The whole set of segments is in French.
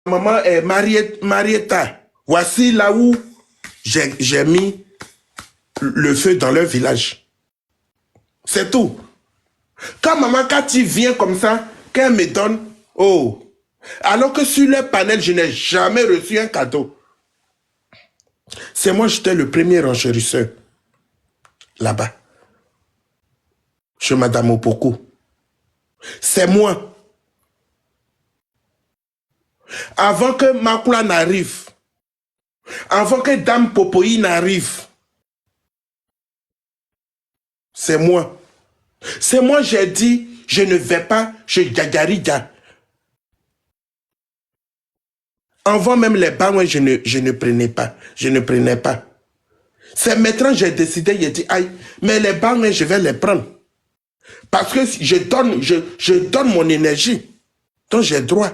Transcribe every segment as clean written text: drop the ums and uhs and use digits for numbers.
maman est Marietta. Voici là où j'ai mis le feu dans leur village. C'est tout. Quand maman, quand il vient comme ça, qu'elle me donne, oh, alors que sur le panel, je n'ai jamais reçu un cadeau. C'est moi, j'étais le premier renchérisseur là-bas, chez Madame Opoku. C'est moi. Avant que Makula n'arrive, avant que Dame Popoï n'arrive, c'est moi. C'est moi, j'ai dit, je ne vais pas chez Gagariga. Avant même les bancs, je ne prenais pas. Je ne prenais pas. C'est maintenant j'ai décidé, j'ai dit, aïe, mais les bancs, je vais les prendre. Parce que je donne mon énergie. Donc j'ai droit.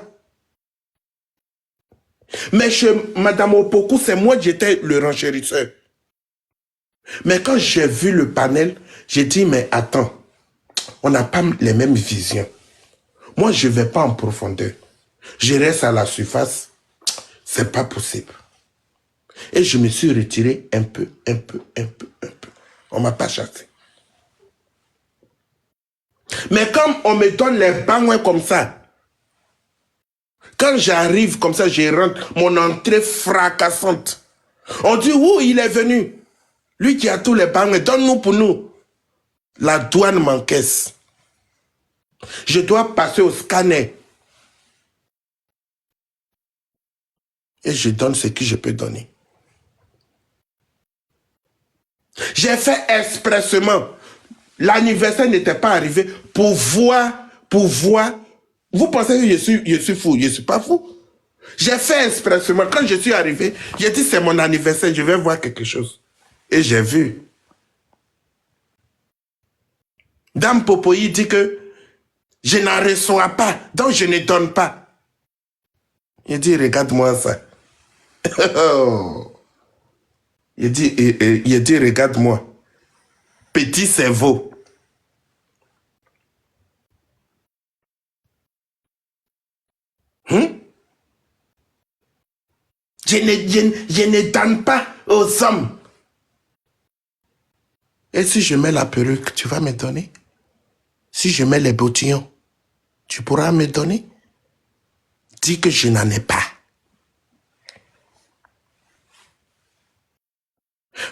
Mais chez Madame Opoku, c'est moi qui j'étais le renchérisseur. Mais quand j'ai vu le panel, j'ai dit, mais attends, on n'a pas les mêmes visions. Moi, je ne vais pas en profondeur. Je reste à la surface. C'est pas possible. Et je me suis retiré un peu. On ne m'a pas chassé. Mais comme on me donne les bancs comme ça, quand j'arrive comme ça, je rentre, mon entrée fracassante. On dit, où il est venu? Lui qui a tous les bancs, donne-nous pour nous. La douane m'encaisse. Je dois passer au scanner. Et je donne ce que je peux donner. J'ai fait expressement. L'anniversaire n'était pas arrivé pour voir. Vous pensez que je suis fou? Je ne suis pas fou. J'ai fait expressement. Quand je suis arrivé, j'ai dit c'est mon anniversaire, je vais voir quelque chose. Et j'ai vu. Dame Popoï dit que je n'en reçois pas, donc je ne donne pas. Il dit, regarde-moi ça. Il dit, regarde-moi. Petit cerveau. Je ne donne pas aux hommes. Et si je mets la perruque, tu vas me donner? Si je mets les bottillons, tu pourras me donner? Dis que je n'en ai pas.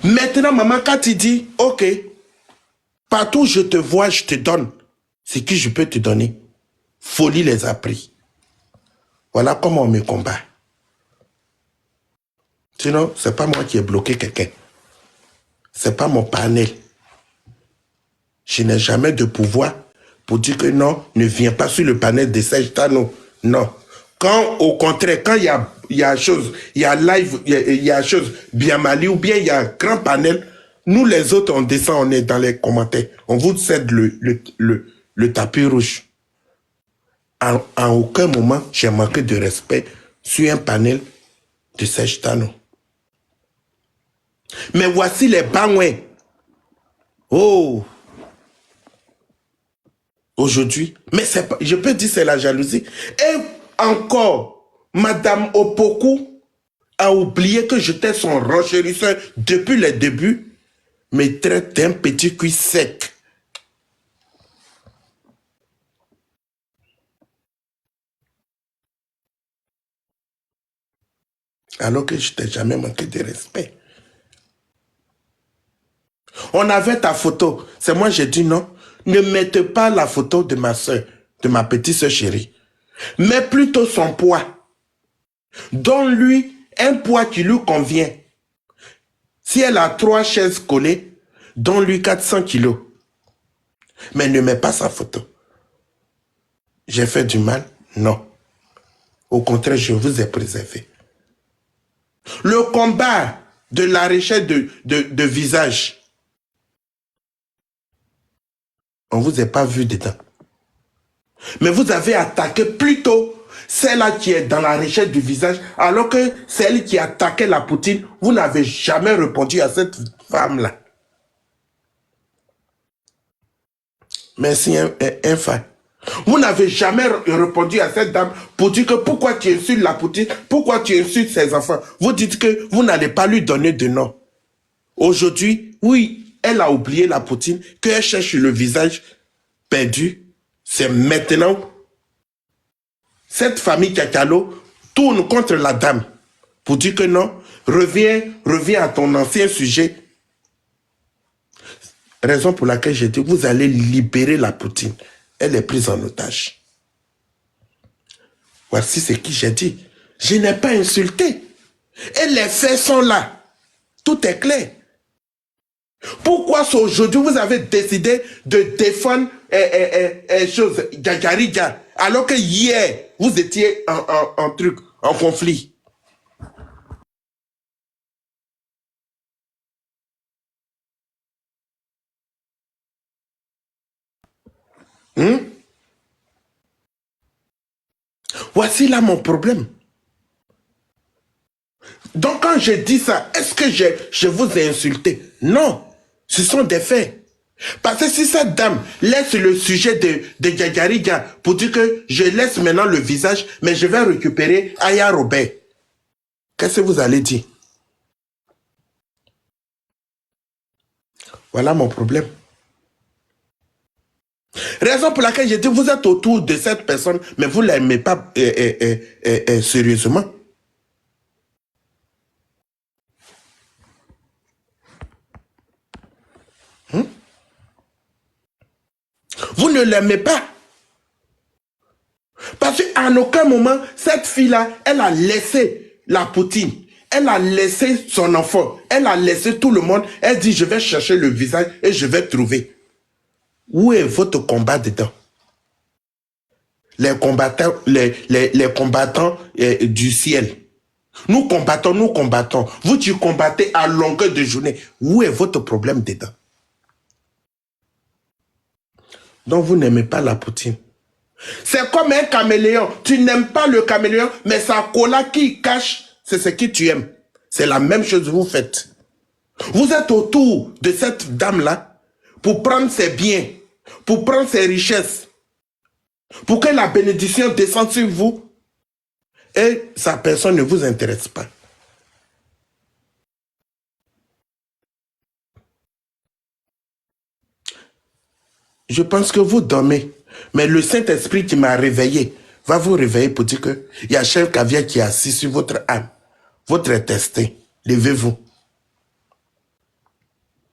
Maintenant, maman, quand tu dis, ok, partout où je te vois, je te donne ce que je peux te donner. Folie les a pris. Voilà comment on me combat. Sinon, c'est pas moi qui ai bloqué quelqu'un. C'est pas mon panel. Je n'ai jamais de pouvoir pour dire que non, ne viens pas sur le panel de Serge Tano. Non. Quand, au contraire, quand il y a chose, il y a live, il y a chose bien mali ou bien il y a un grand panel, nous les autres, on descend, on est dans les commentaires. On vous cède le tapis rouge. En aucun moment, j'ai manqué de respect sur un panel de Serge Tano. Mais voici les bangouins. Oh! Aujourd'hui, mais pas, je peux dire c'est la jalousie. Et encore, Madame Opoku a oublié que j'étais son renchérisseur depuis les débuts, me traite d'un petit cuit sec. Alors que je t'ai jamais manqué de respect. On avait ta photo. C'est moi, j'ai dit non. Ne mettez pas la photo de ma soeur, de ma petite soeur chérie. Mais plutôt son poids. Donne-lui un poids qui lui convient. Si elle a 3 chaises collées, donne-lui 400 kilos. Mais ne mets pas sa photo. J'ai fait du mal? Non. Au contraire, je vous ai préservé. Le combat de la recherche de visage, on ne vous a pas vu dedans. Mais vous avez attaqué plutôt celle-là qui est dans la recherche du visage, alors que celle qui attaquait la poutine, vous n'avez jamais répondu à cette femme-là. Merci, Infa. Vous n'avez jamais répondu à cette dame pour dire que pourquoi tu insultes la Poutine, pourquoi tu insultes ses enfants. Vous dites que vous n'allez pas lui donner de nom. Aujourd'hui, oui, elle a oublié la Poutine, qu'elle cherche le visage perdu. C'est maintenant. Cette famille Kakalo tourne contre la dame pour dire que non, reviens à ton ancien sujet. Raison pour laquelle j'ai dit, vous allez libérer la Poutine. Elle est prise en otage. Voici ce que j'ai dit. Je n'ai pas insulté. Et les faits sont là. Tout est clair. Pourquoi aujourd'hui vous avez décidé de défendre Gagariga alors que hier vous étiez en conflit? Voici là mon problème. Donc quand je dis ça, est-ce que je vous ai insulté? Non, ce sont des faits. Parce que si cette dame laisse le sujet de Gagariga pour dire que je laisse maintenant le visage, mais je vais récupérer Aya Robert, qu'est-ce que vous allez dire? Voilà mon problème. Raison pour laquelle j'ai dit, vous êtes autour de cette personne, mais vous ne l'aimez pas sérieusement. Vous ne l'aimez pas. Parce qu'à aucun moment, cette fille-là, elle a laissé la Poutine. Elle a laissé son enfant. Elle a laissé tout le monde. Elle dit, je vais chercher le visage et je vais trouver. Où est votre combat dedans? Les combattants, les combattants du ciel. Nous combattons, nous combattons. Vous, tu combattez à longueur de journée. Où est votre problème dedans? Donc, vous n'aimez pas la Poutine. C'est comme un caméléon. Tu n'aimes pas le caméléon, mais sa cola qui cache, c'est ce que tu aimes. C'est la même chose que vous faites. Vous êtes autour de cette dame-là pour prendre ses biens, pour prendre ses richesses, pour que la bénédiction descende sur vous et sa personne ne vous intéresse pas. Je pense que vous dormez. Mais le Saint-Esprit qui m'a réveillé va vous réveiller pour dire qu'il y a Chef Caviar qui est assis sur votre âme, votre destin. Levez-vous.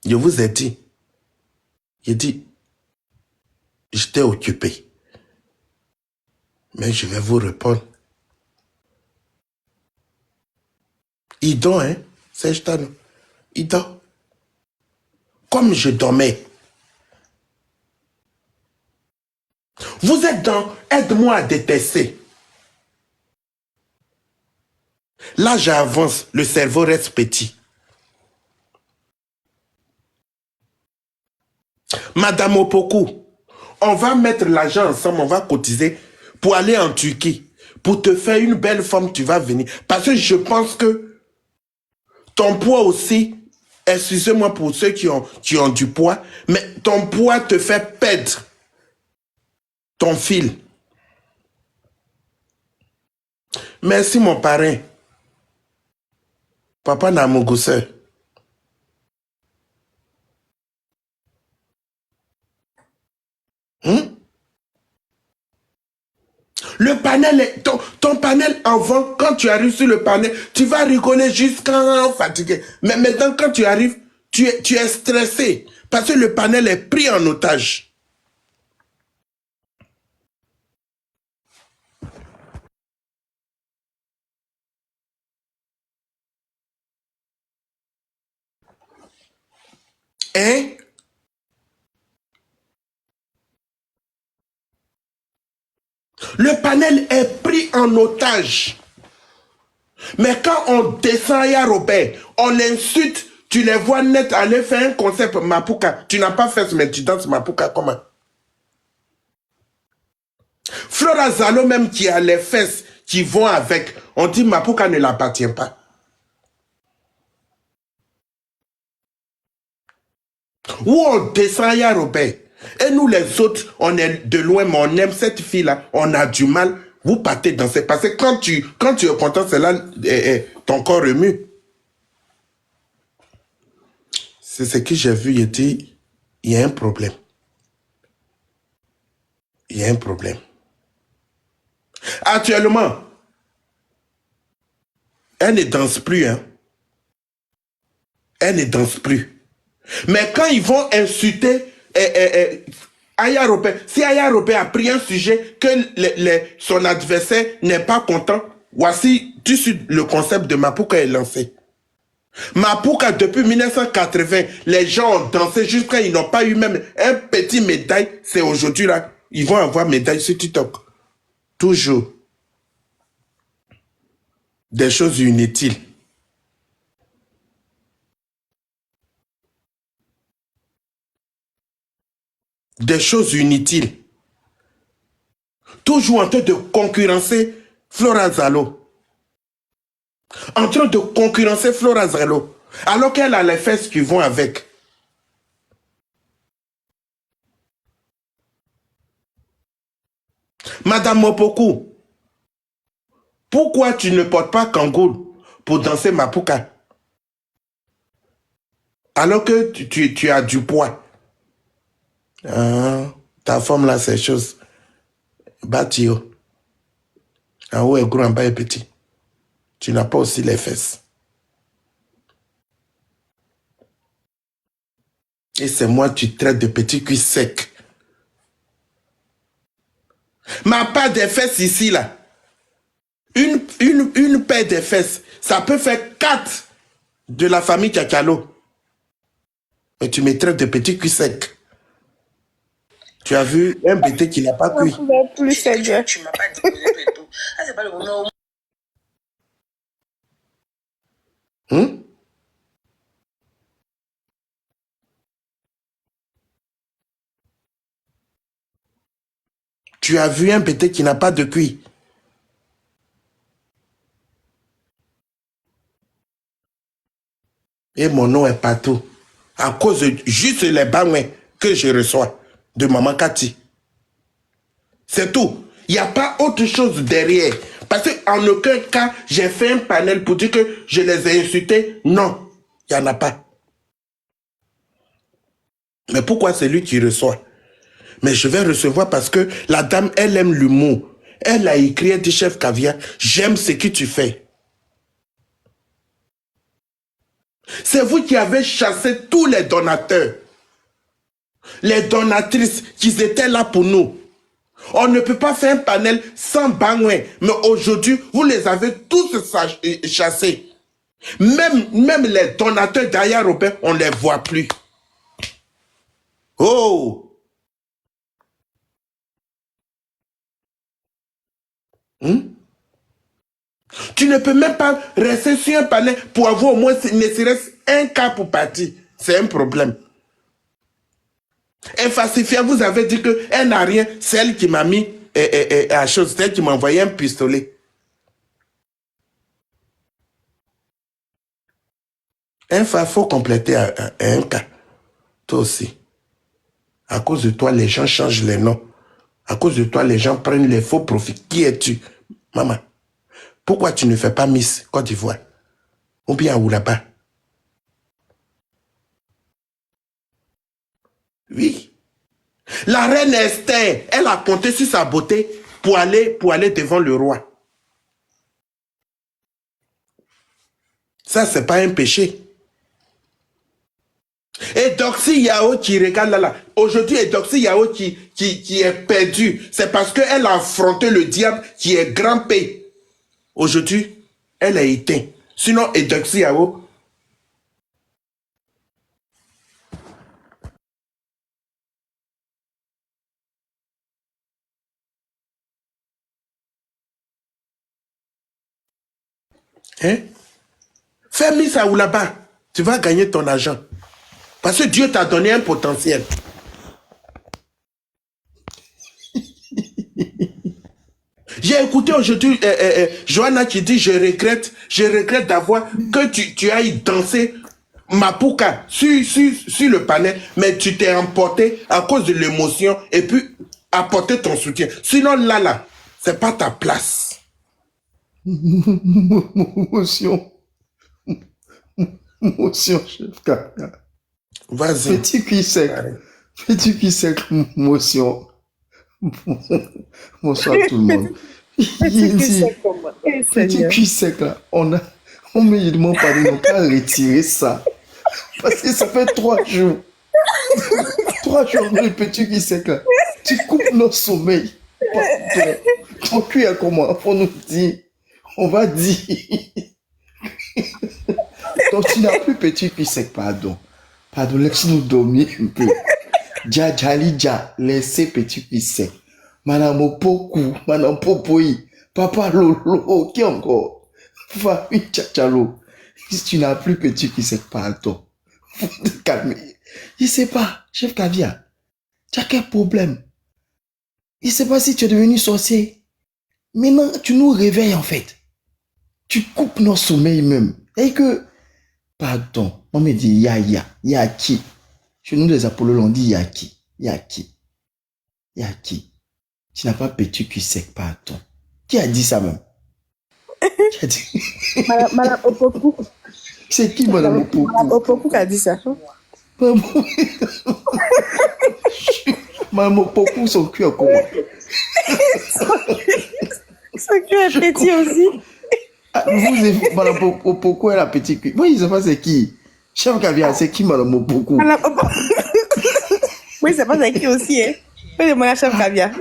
Je vous ai dit, j'étais occupé. Mais je vais vous répondre. Il dort, hein, Serge Tano. Il dort. Comme je dormais. Vous êtes dans aide-moi à détester. Là, j'avance, le cerveau reste petit. Madame Opoku, on va mettre l'argent ensemble, on va cotiser pour aller en Turquie. Pour te faire une belle femme, tu vas venir. Parce que je pense que ton poids aussi, excusez-moi pour ceux qui ont du poids, mais ton poids te fait perdre ton fil. Merci mon parrain. Papa Namogousse. Le panel, ton panel avant, quand tu arrives sur le panel, tu vas rigoler jusqu'à fatigué. Mais maintenant, quand tu arrives, tu es stressé. Parce que le panel est pris en otage. Hein? Le panel est pris en otage. Mais quand on descend à Robert, on l'insulte, tu les vois net aller faire un concept Mapuka. Tu n'as pas fait ce mais tu danses Mapuka comment? Flora Zalo même qui a les fesses qui vont avec, on dit Mapuka ne l'appartient pas. Ou on descend à Robert. Et nous les autres, on est de loin, mais on aime cette fille-là. On a du mal. Vous partez danser. Parce que quand tu es content, c'est là ton corps remue. C'est ce que j'ai vu. Il dit, il y a un problème. Il y a un problème. Actuellement, elle ne danse plus. Hein. Elle ne danse plus. Mais quand ils vont insulter Aya Ropé, si Aya Ropé a pris un sujet que son adversaire n'est pas content, voici tout de suite le concept de Mapuka est lancé. Mapuka, depuis 1980, les gens ont dansé jusqu'à ils n'ont pas eu même un petit médaille. C'est aujourd'hui là, ils vont avoir médaille sur TikTok. Toujours. Des choses inutiles. Des choses inutiles. Toujours en train de concurrencer Flora Zalo. En train de concurrencer Flora Zalo. Alors qu'elle a les fesses qui vont avec. Madame Mopoku, pourquoi tu ne portes pas Kangoul pour danser Mapuka? Alors que tu as du poids. Ah, ta forme là, c'est chose. Batio. En haut est gros, en bas est petit. Tu n'as pas aussi les fesses. Et c'est moi, tu traites de petits cuits secs. Ma part des fesses ici, là. Une paire de fesses, ça peut faire 4 de la famille Kakalo. Et tu me traites de petits cuits secs. Tu as vu un bébé qui n'a pas cuit. Tu m'as pas dit tout. Ah, c'est pas le moment. Tu as vu un bébé qui n'a pas de cuit. Et mon nom est partout. À cause de juste les bangouins que je reçois de Maman Cathy. C'est tout. Il n'y a pas autre chose derrière. Parce qu'en aucun cas, j'ai fait un panel pour dire que je les ai insultés. Non, il n'y en a pas. Mais pourquoi c'est lui qui reçoit? Mais je vais recevoir parce que la dame, elle aime l'humour. Elle a écrit, elle dit, chef Caviar, j'aime ce que tu fais. C'est vous qui avez chassé tous les donateurs. Les donatrices qui étaient là pour nous. On ne peut pas faire un panel sans Bangouin. Mais aujourd'hui, vous les avez tous chassés. Même les donateurs d'Aya Robert, on ne les voit plus. Oh! Tu ne peux même pas rester sur un panel pour avoir au moins ne serait-ce un cas pour partir. C'est un problème. Et Falsifia, vous avez dit qu'elle n'a rien. C'est elle qui m'a mis à chose. C'est elle qui m'a envoyé un pistolet. Il faut compléter un cas. Toi aussi. À cause de toi, les gens changent les noms. À cause de toi, les gens prennent les faux profits. Qui es-tu? Maman, pourquoi tu ne fais pas Miss Côte d'Ivoire? Ou bien où là-bas? Oui. La reine Esther, elle a compté sur sa beauté pour aller devant le roi. Ça, c'est pas un péché. Et Doxy Yao qui regarde là. Aujourd'hui, Doxy Yao qui est perdu. C'est parce qu'elle a affronté le diable qui est grand P. Aujourd'hui, elle est éteinte. Sinon, Doxy Yao. Hein? Fais Miss à là-bas. Tu vas gagner ton argent. Parce que Dieu t'a donné un potentiel. J'ai écouté aujourd'hui Johanna qui dit je regrette d'avoir que tu ailles danser Mapuka, sur le panel, mais tu t'es emporté à cause de l'émotion et puis apporter ton soutien. Sinon, là, c'est pas ta place. Motion. Motion, chef Kavia. Vas-y. Petit cuit sec. Petit cuit sec, motion. Bonsoir tout le monde. Petit cuit sec comme moi. Petit cuit sec là, on me demande pas de ne pas retirer ça. Parce que ça fait 3 jours. 3 jours le petit cuit sec là. Tu coupes notre sommeil. Ton cuit à comment? Faut nous dire. On va dire. Donc tu n'as plus petit cuit sec, pardon. Pardon, laisse-nous dormir un peu. Dja, laissez petit cuit sec. Madame Opoku, Madame Popoi, Papa Lolo, qui encore? Famille Tchachalo. Si tu n'as plus petit cuit sec, pardon. Faut te calmer. Je sais pas, chef Kavia. Tu as quel problème? Je sais pas si tu es devenu sorcier. Maintenant, tu nous réveilles en fait. Tu coupes nos sommeils même. Et que, pardon, on me dit ya qui? Chez nous, les Apollo, on dit ya qui? Tu n'as pas petit cul sec, pardon. Qui a dit ça même? Qui a dit? Madame Opoku. C'est qui, Madame Opoku? Madame Opoku qui a dit ça. Madame Opoku, son cul à comment? Son cul est petit aussi. Ah, Madame Opoku, elle a petit cul. Moi, je ne sais pas c'est qui. Chef Kavia, c'est qui, Madame Opoku? Madame Opoku. Oui, c'est pas c'est qui aussi, hein. Oui, de mon chef Kavia.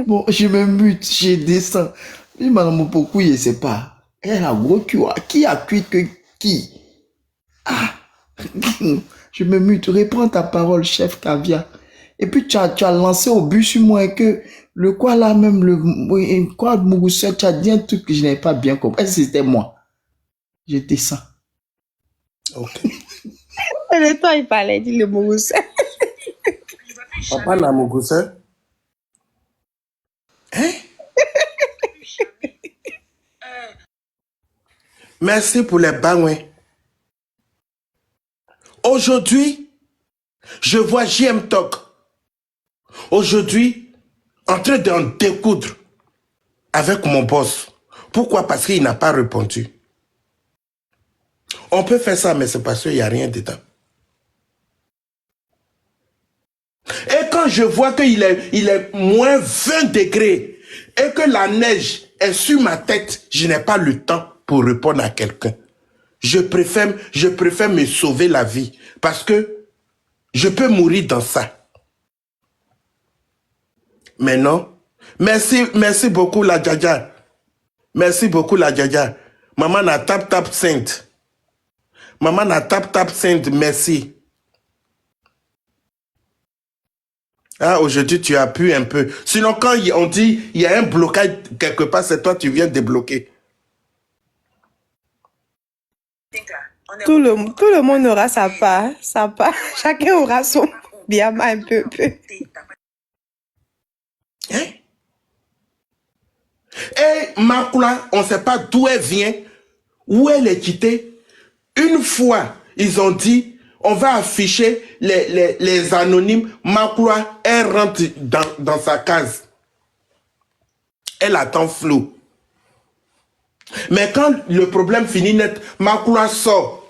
Bon, je me mute, je descends. Mais Madame Opoku, je ne sais pas. Elle a gros cul. Qui a cuit que qui? Ah! Je me mute. Reprends ta parole, chef Kavia. Et puis, tu as lancé au but sur moi que le quoi là même, le quoi Mougoussel, tu as dit un truc que je n'avais pas bien compris. Est-ce que c'était moi? Je descends. Ok. Le temps, il parlait, dit le Mougous. Papa Namougoussé. Hein? Merci pour les bangouins. Aujourd'hui, je vois JM Talk. Aujourd'hui, en train d'en découdre avec mon boss. Pourquoi? Parce qu'il n'a pas répondu. On peut faire ça, mais c'est parce qu'il n'y a rien dedans. Et quand je vois qu'il est moins 20 degrés et que la neige est sur ma tête, je n'ai pas le temps pour répondre à quelqu'un. Je préfère me sauver la vie parce que je peux mourir dans ça. Mais non. Merci beaucoup la Djadia. Merci beaucoup la Djadia. Maman na tap sainte. Maman na tap sainte, merci. Ah, aujourd'hui, tu as pu un peu. Sinon, quand on dit il y a un blocage quelque part, c'est toi, tu viens débloquer. Tout le monde aura sa part. Chacun aura son bien un peu. Hein? Et Makula, on ne sait pas d'où elle vient, où elle est quittée. Une fois, ils ont dit, on va afficher les anonymes. Makula, elle rentre dans sa case. Elle attend flou. Mais quand le problème finit net, Makula sort.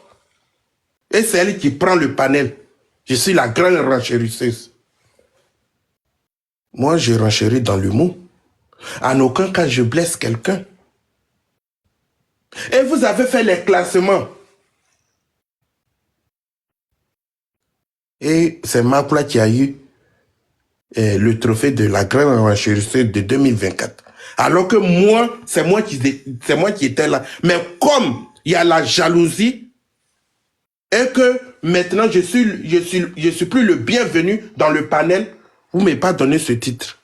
Et c'est elle qui prend le panel. Je suis la grande renchérisseuse. Moi, je renchéris dans l'humour. En aucun cas, je blesse quelqu'un. Et vous avez fait les classements. Et c'est Makula qui a eu le trophée de la grande renchérisseuse de 2024. Alors que moi, c'est moi qui étais là. Mais comme il y a la jalousie, et que maintenant je suis plus le bienvenu dans le panel, vous ne m'avez pas donné ce titre.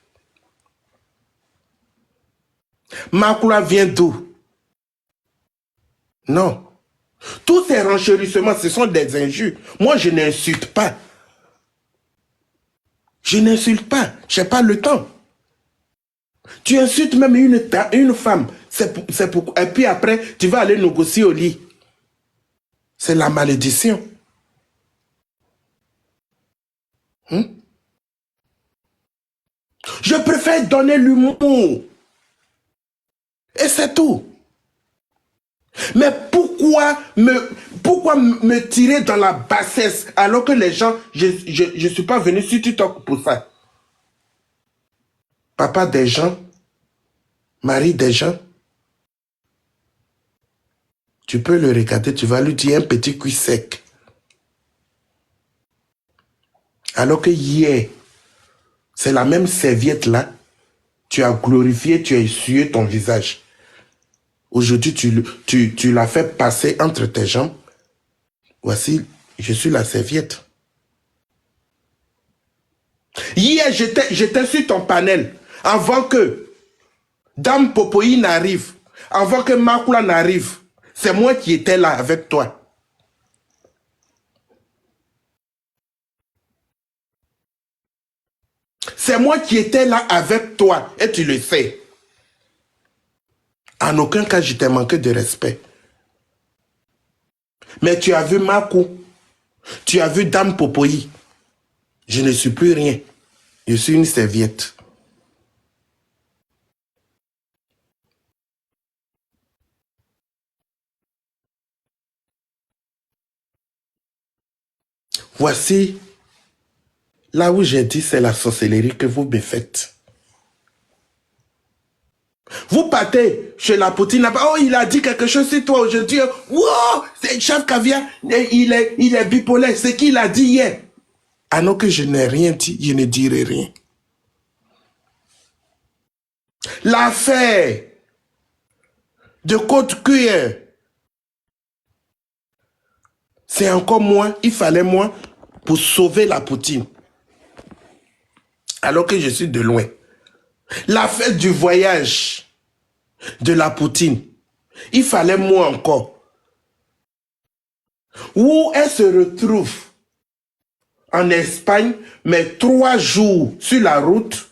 Makula vient d'où? Non. Tous ces renchérissements, ce sont des injures. Moi, je n'insulte pas. Je n'insulte pas. Je n'ai pas le temps. Tu insultes même une femme. Et puis après, tu vas aller négocier au lit. C'est la malédiction. Je préfère donner l'humour. Et c'est tout. Mais pourquoi me tirer dans la bassesse alors que les gens, je ne suis pas venu sur TikTok pour ça. Papa des gens, mari des gens, tu peux le regarder, tu vas lui dire un petit cul sec. Alors que hier, c'est la même serviette là, tu as glorifié, tu as essuyé ton visage. Aujourd'hui, tu l'as fait passer entre tes jambes. Voici, je suis la serviette. Hier, j'étais sur ton panel. Avant que Dame Popoï n'arrive, avant que Makula n'arrive, c'est moi qui étais là avec toi. C'est moi qui étais là avec toi et tu le sais. En aucun cas, je t'ai manqué de respect. Mais tu as vu Makou, tu as vu Dame Popoï. Je ne suis plus rien. Je suis une serviette. Voici, là où j'ai dit c'est la sorcellerie que vous me faites. Vous partez chez la Poutine, oh il a dit quelque chose sur toi aujourd'hui, wow, c'est chef caviar, il est bipolaire, c'est qu'il a dit hier. Alors que je n'ai rien dit, je ne dirai rien. L'affaire de Côte-Cuillère, c'est encore moi, il fallait moi pour sauver la Poutine. Alors que je suis de loin. L'affaire du voyage de la Poutine, il fallait moi encore. Où elle se retrouve en Espagne, mais 3 jours sur la route,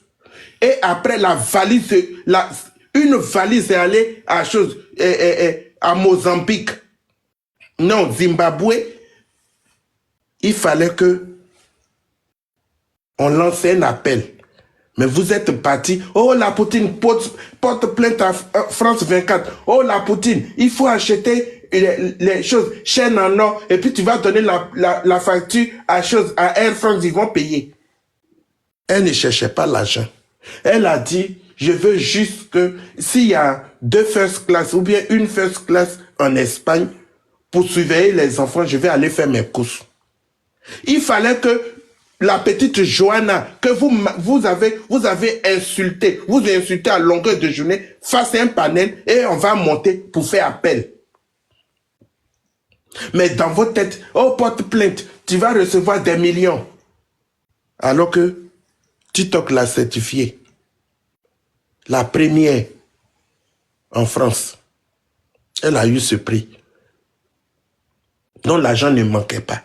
et après la valise, une valise est allée à Mozambique, non, Zimbabwe. Il fallait que on lance un appel. Mais vous êtes parti, oh la Poutine porte plainte à France 24, oh la Poutine, il faut acheter les choses, chaîne en or, et puis tu vas donner la facture à Air France, ils vont payer. Elle ne cherchait pas l'argent. Elle a dit, je veux juste que s'il y a 2 first class ou bien une first class en Espagne, pour surveiller les enfants, je vais aller faire mes courses. Il fallait que la petite Johanna, que vous avez insulté, vous insulté à longueur de journée, fasse un panel et on va monter pour faire appel. Mais dans votre tête, oh, porte plainte, tu vas recevoir des millions. Alors que TikTok l'a certifié. La première en France. Elle a eu ce prix. Donc l'argent ne manquait pas.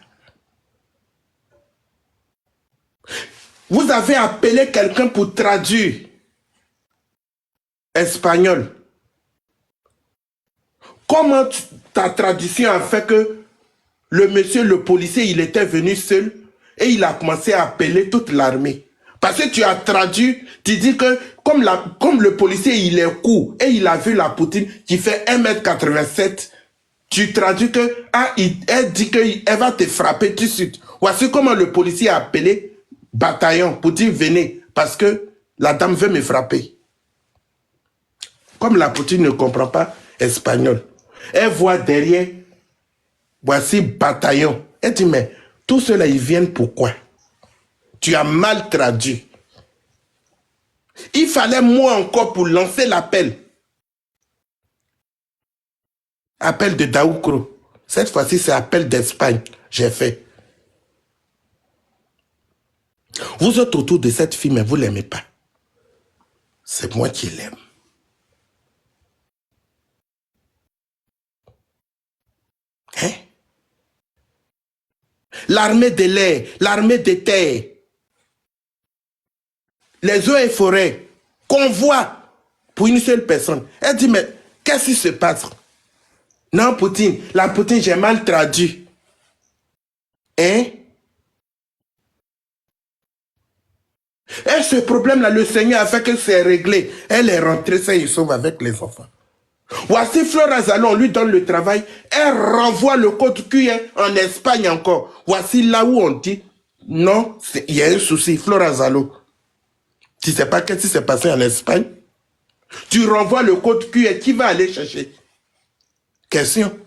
Vous avez appelé quelqu'un pour traduire espagnol. Comment ta traduction a fait que le monsieur, le policier, il était venu seul et il a commencé à appeler toute l'armée? Parce que tu as traduit, tu dis que comme le policier, il est court et il a vu la Poutine qui fait 1m87, tu traduis que, elle dit qu'elle va te frapper tout de suite. Voici comment le policier a appelé bataillon pour dire venez, parce que la dame veut me frapper. Comme la Poutine ne comprend pas espagnol, elle voit derrière, voici bataillon. Elle dit, mais tout cela, ils viennent pourquoi? Tu as mal traduit. Il fallait moi encore pour lancer l'appel. Appel de Daoukro. Cette fois-ci, c'est appel d'Espagne. J'ai fait. Vous êtes autour de cette fille, mais vous ne l'aimez pas. C'est moi qui l'aime. Hein? L'armée de l'air, l'armée de terre, les eaux et forêts, convoi pour une seule personne. Elle dit, mais qu'est-ce qui se passe? Non, Poutine, la Poutine, j'ai mal traduit. Hein? ce problème-là, le Seigneur a fait que c'est réglé. Elle est rentrée saine et sauve avec les enfants. Voici Flora Zalo, on lui donne le travail. Elle renvoie le code QR en Espagne encore. Voici là où on dit, non, il y a un souci. Flora Zalo, tu ne sais pas qu'est-ce qui s'est passé en Espagne? Tu renvoies le code QR, qui va aller chercher? Question.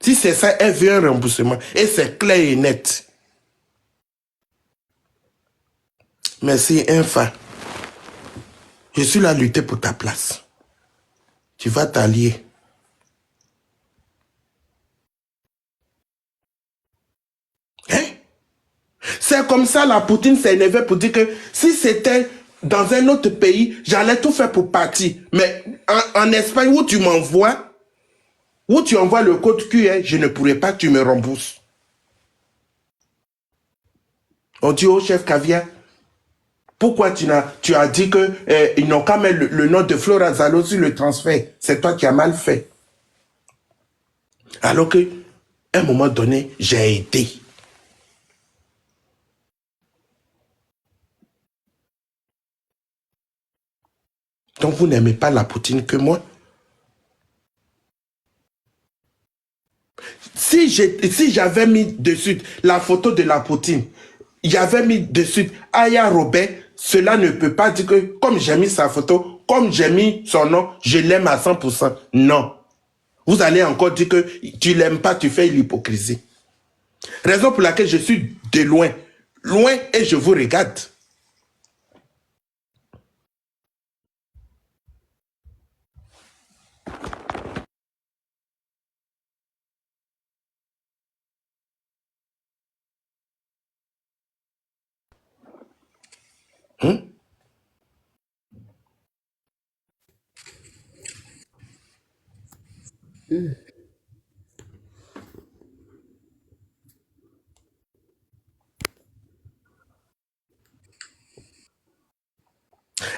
Si c'est ça, elle veut un remboursement. Et c'est clair et net. Merci, Infa. Je suis là à lutter pour ta place. Tu vas t'allier. Hein? C'est comme ça, la Poutine s'est énervée pour dire que si c'était dans un autre pays, j'allais tout faire pour partir. Mais en Espagne, où tu m'envoies, où tu envoies le code QR, je ne pourrais pas, tu me rembourses. On dit au chef Caviar, pourquoi tu as dit qu'ils n'ont qu'à mettre le nom de Flora Zalo sur le transfert? C'est toi qui as mal fait. Alors qu'à un moment donné, j'ai aidé. Donc vous n'aimez pas la Poutine que moi? Si j'avais mis dessus la photo de la Poutine, j'avais mis dessus Aya Robert, cela ne peut pas dire que comme j'ai mis sa photo, comme j'ai mis son nom, je l'aime à 100%. Non. Vous allez encore dire que tu l'aimes pas, tu fais l'hypocrisie. Raison pour laquelle je suis de loin, loin et je vous regarde.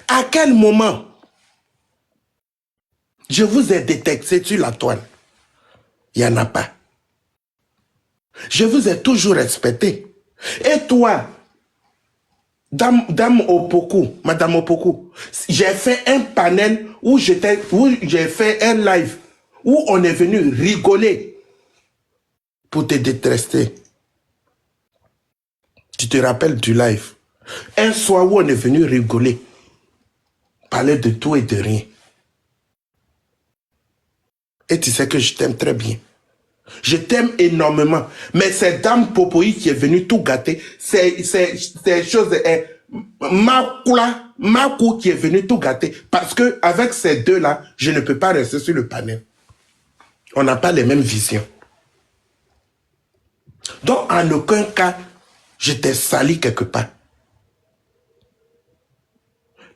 À quel moment je vous ai détecté sur la toile? Il n'y en a pas. Je vous ai toujours respecté. Et toi, Madame Opoku, j'ai fait un panel où j'ai fait un live où on est venu rigoler pour te détester. Tu te rappelles du live? Un soir où on est venu rigoler, parler de tout et de rien. Et tu sais que je t'aime très bien. Je t'aime énormément. Mais c'est Dame Popoï qui est venue tout gâter. C'est chose Makou qui est venu tout gâter. Parce que avec ces deux-là, je ne peux pas rester sur le panel. On n'a pas les mêmes visions. Donc, en aucun cas, je t'ai sali quelque part.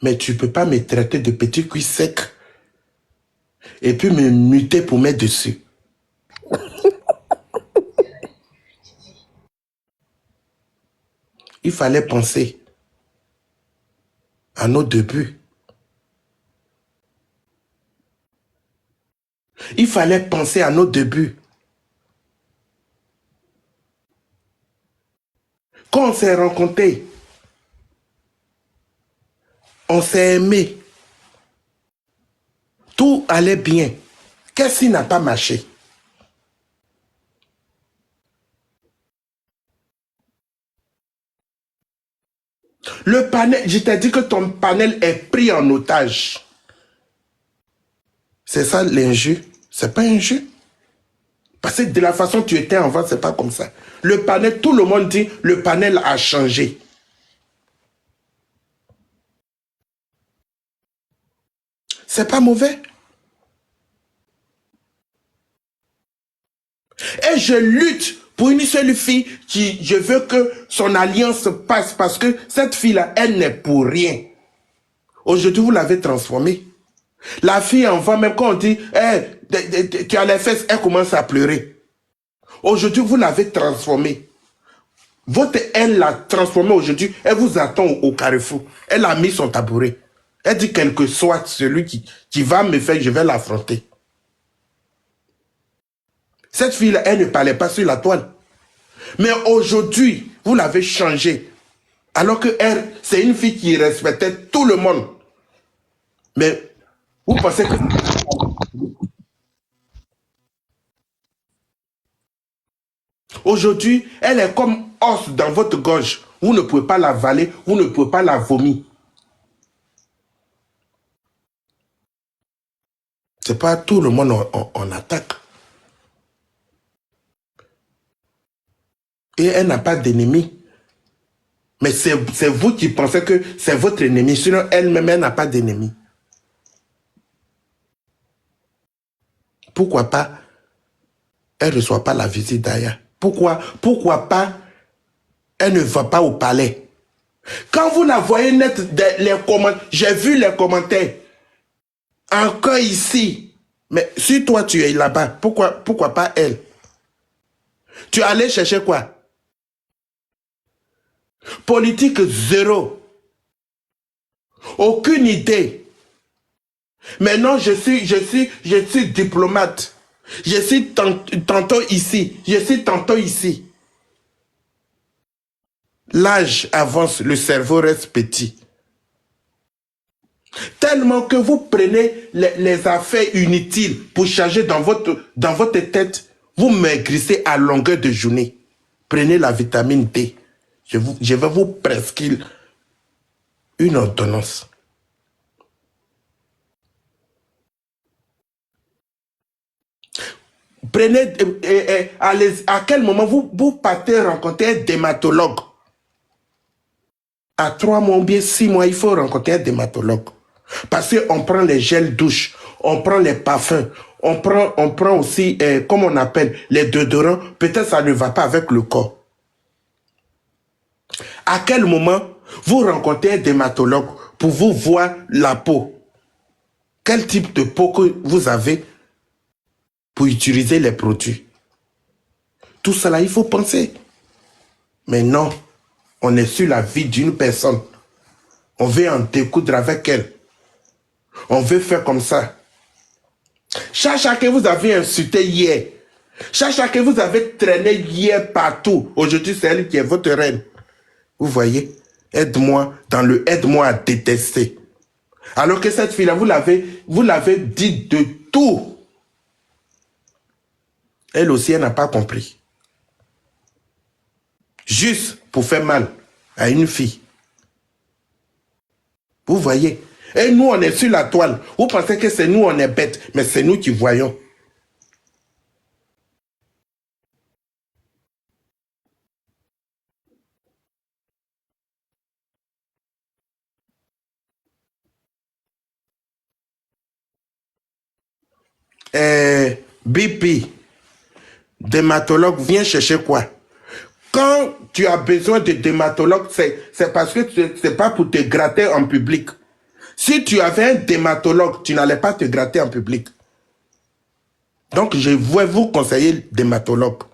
Mais tu ne peux pas me traiter de petit cuit sec et puis me muter pour mettre dessus. Il fallait penser à nos débuts. Il fallait penser à nos débuts. Quand on s'est rencontrés, on s'est aimé. Tout allait bien. Qu'est-ce qui n'a pas marché? Le panel, je t'ai dit que ton panel est pris en otage. C'est ça l'injure? C'est pas injure? Parce que de la façon dont tu étais avant, c'est pas comme ça. Le panel, tout le monde dit, le panel a changé. C'est pas mauvais. Et je lutte pour une seule fille qui, je veux que son alliance passe parce que cette fille-là, elle n'est pour rien. Aujourd'hui, vous l'avez transformée. La fille enfant, même quand on dit, hey, tu as les fesses, elle commence à pleurer. Aujourd'hui, vous l'avez transformée. Votre elle l'a transformée aujourd'hui. Elle vous attend au carrefour. Elle a mis son tabouret. Elle dit quel que soit celui qui va me faire, je vais l'affronter. Cette fille-là, elle ne parlait pas sur la toile. Mais aujourd'hui, Vous l'avez changée. Alors que elle, c'est une fille qui respectait tout le monde. Mais vous pensez que... Aujourd'hui, elle est comme os dans votre gorge. Vous ne pouvez pas l'avaler, vous ne pouvez pas la vomir. C'est pas tout le monde en attaque. Et elle n'a pas d'ennemi. Mais c'est vous qui pensez que c'est votre ennemi. Sinon, elle-même, elle n'a pas d'ennemi. Pourquoi pas elle ne reçoit pas la visite d'Aya? Pourquoi pas elle ne va pas au palais? Quand vous la voyez net, j'ai vu les commentaires. Encore ici. Mais si toi tu es là-bas, pourquoi pas elle? Tu es allé chercher quoi? Politique zéro. Aucune idée. Maintenant, je suis diplomate. Je suis tantôt ici. Je suis tantôt ici. L'âge avance, le cerveau reste petit. Tellement que vous prenez les affaires inutiles pour charger dans votre tête, vous maigrissez à longueur de journée. Prenez la vitamine D. Je vais vous prescrire une ordonnance. Prenez, à quel moment vous partez rencontrer un dermatologue? À 3 mois ou bien 6 mois, il faut rencontrer un dermatologue. Parce qu'on prend les gels douche, on prend les parfums, on prend aussi, comme on appelle, les déodorants. Peut-être ça ne va pas avec le corps. À quel moment vous rencontrez un dermatologue pour vous voir la peau? Quel type de peau que vous avez pour utiliser les produits? Tout cela, il faut penser. Mais non, on est sur la vie d'une personne. On veut en découdre avec elle. On veut faire comme ça. Chacha que vous avez insulté hier. Chacha que vous avez traîné hier partout. Aujourd'hui, c'est elle qui est votre reine. Vous voyez? Aide-moi dans le aide-moi à détester. Alors que cette fille-là, vous l'avez dit de tout. Elle aussi, elle n'a pas compris. Juste pour faire mal à une fille. Vous voyez? Et nous, on est sur la toile. Vous pensez que c'est nous, on est bêtes, mais c'est nous qui voyons. BP, dermatologue, viens chercher quoi? Quand tu as besoin de dermatologue, c'est parce que c'est pas pour te gratter en public. Si tu avais un dermatologue, tu n'allais pas te gratter en public. Donc, je vais vous conseiller dermatologue.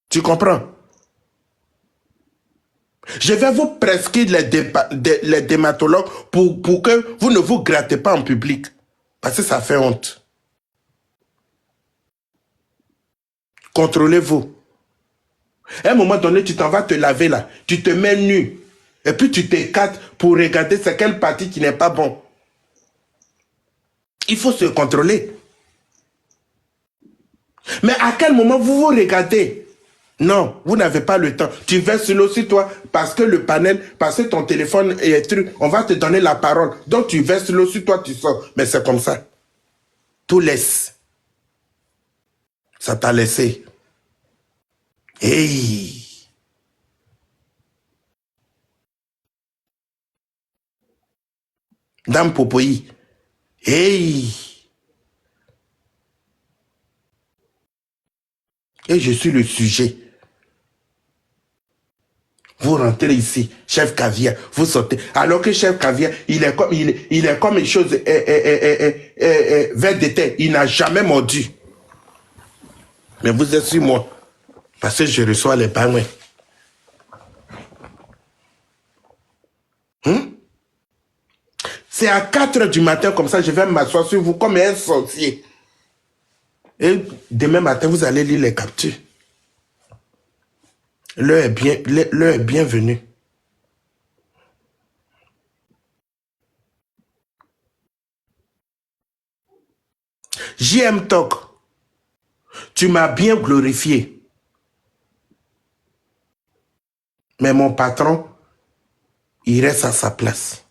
Tu comprends? Je vais vous prescrire les dermatologues pour que vous ne vous grattez pas en public. Parce que ça fait honte. Contrôlez-vous. À un moment donné, tu t'en vas te laver là. Tu te mets nu. Et puis tu t'écartes pour regarder c'est quelle partie qui n'est pas bon. Il faut se contrôler. Mais à quel moment vous vous regardez? Non, vous n'avez pas le temps. Tu verses l'eau sur toi parce que le panel, parce que ton téléphone est truc, on va te donner la parole. Donc tu verses l'eau sur toi, tu sors. Mais c'est comme ça. Tout laisse. Ça t'a laissé. Hey! Dame Popoï. Hey! Et je suis le sujet. Vous rentrez ici, chef caviar, vous sortez. Alors que chef caviar, il est comme une chose vert de terre. Il n'a jamais mordu. Mais vous êtes sur moi. Parce que je reçois les pangouins. C'est à 4 h du matin comme ça, je vais m'asseoir sur vous comme un sorcier. Et demain matin, vous allez lire les captures. L'heure est bienvenue. JM Talk, tu m'as bien glorifié. Mais mon patron, il reste à sa place.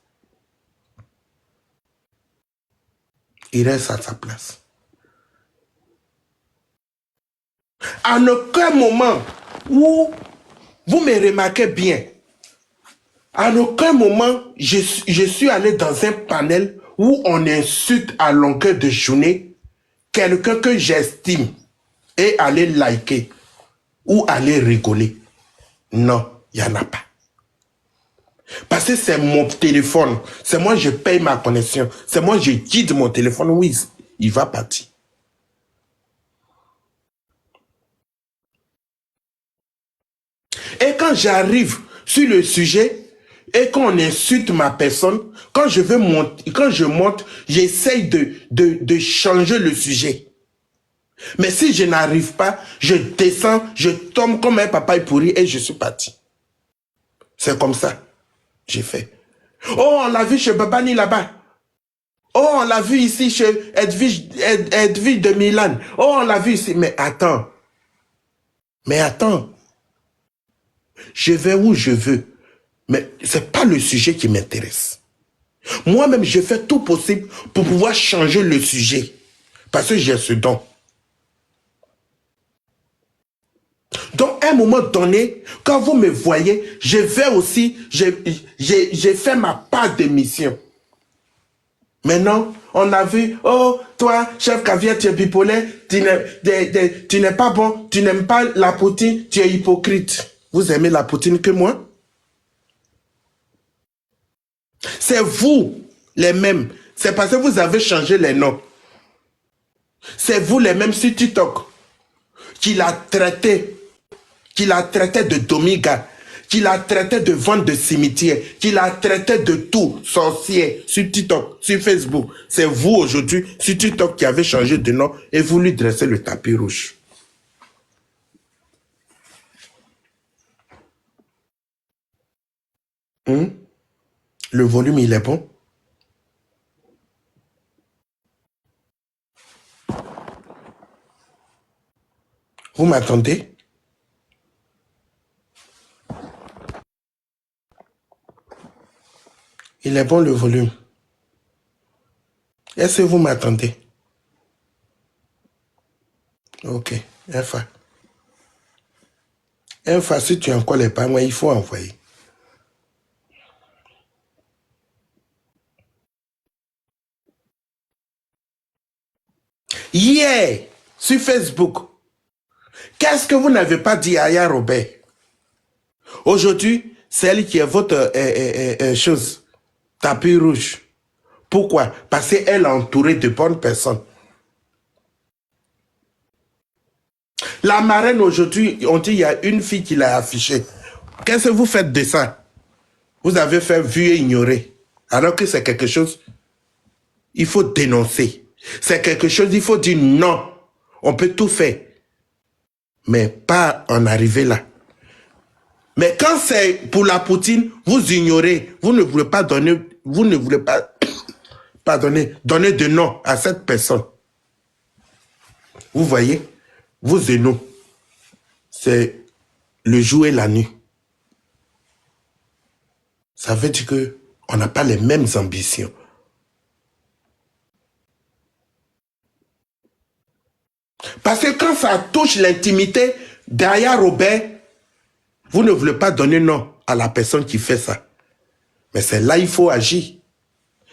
Il reste à sa place. À aucun moment où vous me remarquez bien, à aucun moment je suis allé dans un panel où on insulte à longueur de journée quelqu'un que j'estime et aller liker ou aller rigoler. Non, il n'y en a pas. Parce que c'est mon téléphone. C'est moi, je paye ma connexion. C'est moi, je guide mon téléphone. Oui, il va partir. Et quand j'arrive sur le sujet et qu'on insulte ma personne, quand je monte, j'essaye de changer le sujet. Mais si je n'arrive pas, je descends, je tombe comme un papaye pourri et je suis parti. C'est comme ça. J'ai fait. Oh, on l'a vu chez Babani là-bas. Oh, on l'a vu ici chez Edwige de Milan. Oh, on l'a vu ici. Mais attends. Je vais où je veux. Mais ce n'est pas le sujet qui m'intéresse. Moi-même, je fais tout possible pour pouvoir changer le sujet. Parce que j'ai ce don. Donc, à un moment donné, quand vous me voyez, je vais aussi, j'ai fait ma part de mission. Maintenant, on a vu, oh, toi, chef Caviar, tu es bipolaire, tu n'es pas bon, tu n'aimes pas la poutine, tu es hypocrite. Vous aimez la poutine que moi? C'est vous, les mêmes. C'est parce que vous avez changé les noms. C'est vous les mêmes sur TikTok qui l'a traité de Domiga, qui l'a traité de vente de cimetière, qui l'a traité de tout, sorcier, sur TikTok, sur Facebook. C'est vous aujourd'hui, sur TikTok, qui avez changé de nom et vous lui dressez le tapis rouge. Le volume, il est bon? Vous m'attendez? Il est bon le volume. Est-ce que vous m'attendez? Ok, Infa. Infa, si tu as encore les pas, moi, il faut envoyer. Hier, sur Facebook, qu'est-ce que vous n'avez pas dit à Aya Robert? Aujourd'hui, c'est elle qui est votre chose, tapis rouge. Pourquoi? Parce qu'elle est entourée de bonnes personnes. La marraine aujourd'hui, on dit il y a une fille qui l'a affichée. Qu'est-ce que vous faites de ça? Vous avez fait vu et ignorer. Alors que c'est quelque chose, il faut dénoncer. C'est quelque chose, il faut dire non. On peut tout faire. Mais pas en arriver là. Mais quand c'est pour la poutine, vous ignorez. Vous ne voulez pas donner, donner de nom à cette personne. Vous voyez? Vous et nous, c'est le jour et la nuit. Ça veut dire qu'on n'a pas les mêmes ambitions. Parce que quand ça touche l'intimité d'Aya Robert, vous ne voulez pas donner nom à la personne qui fait ça. Mais c'est là qu'il faut agir.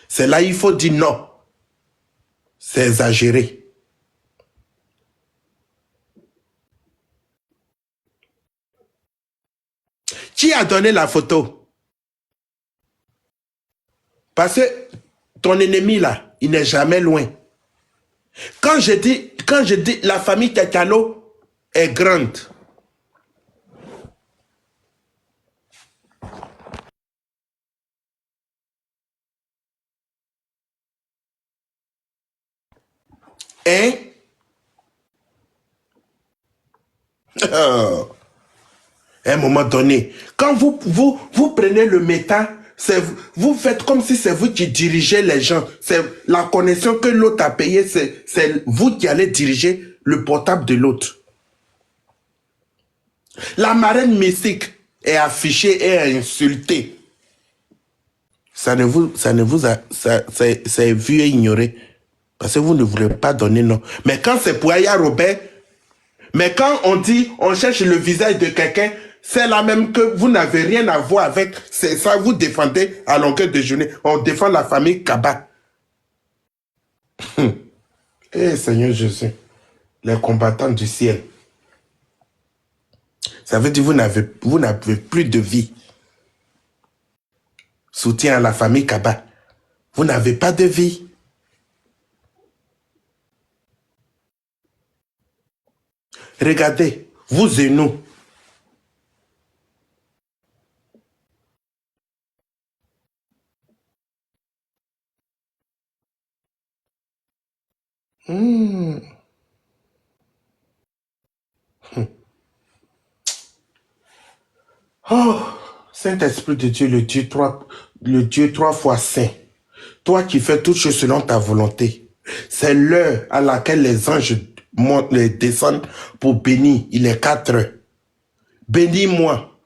C'est là qu'il faut dire non. C'est exagéré. Qui a donné la photo? Parce que ton ennemi là, il n'est jamais loin. Quand je dis la famille Tekano est grande. Oh. À un moment donné, quand vous prenez le méta, vous faites comme si c'est vous qui dirigez les gens. C'est la connexion que l'autre a payée, c'est vous qui allez diriger le portable de l'autre. La marraine mystique est affichée et insultée. C'est vu et ignoré. Parce que vous ne voulez pas donner non. Mais quand c'est pour Aya Robert, mais quand on dit, on cherche le visage de quelqu'un, c'est la même que vous n'avez rien à voir avec. C'est ça, vous défendez à longueur de journée. On défend la famille Kaba. Eh Seigneur Jésus, les combattants du ciel. Ça veut dire que vous n'avez plus de vie. Soutien à la famille Kaba. Vous n'avez pas de vie. Regardez, vous et nous. Oh, Saint-Esprit de Dieu, le Dieu trois fois saint, toi qui fais toutes choses selon ta volonté, c'est l'heure à laquelle les anges descendent pour bénir. Il est 4 heures. Bénis-moi.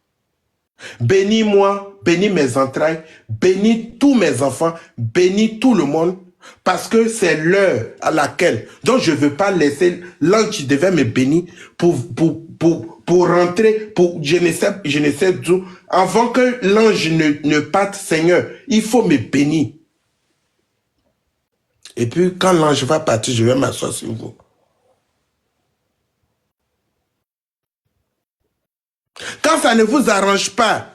Bénis-moi, bénis mes entrailles, bénis tous mes enfants, bénis tout le monde, parce que c'est l'heure à laquelle, donc je ne veux pas laisser l'ange qui devait me bénir pour rentrer, je ne sais d'où, avant que l'ange ne parte, Seigneur, il faut me bénir. Et puis quand l'ange va partir, je vais m'asseoir sur vous. Quand ça ne vous arrange pas,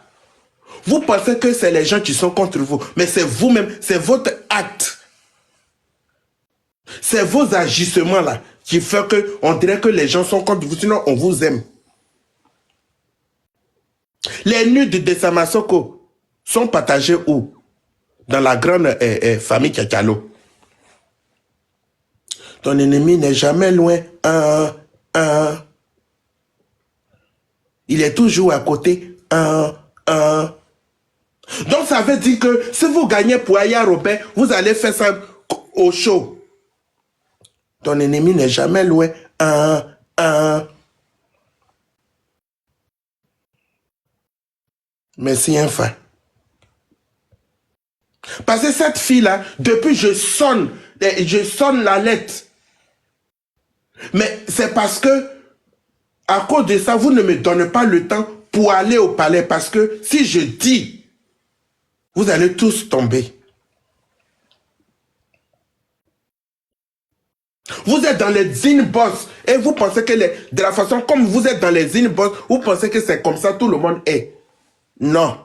vous pensez que c'est les gens qui sont contre vous, mais c'est vous-même, c'est votre acte. C'est vos agissements là qui font qu'on dirait que les gens sont contre vous, sinon on vous aime. Les nudes de Samasoko sont partagés où? Dans la grande famille Kakalo. Ton ennemi n'est jamais loin. Il est toujours à côté. Donc ça veut dire que si vous gagnez pour Aya Robert, vous allez faire ça au show. Ton ennemi n'est jamais loin. Merci enfin. Parce que cette fille-là, depuis je sonne la lettre. Mais c'est parce que, à cause de ça, vous ne me donnez pas le temps pour aller au palais. Parce que si je dis, vous allez tous tomber. Vous êtes dans les inbox et vous pensez que de la façon comme vous êtes dans les inbox, vous pensez que c'est comme ça tout le monde est. Non.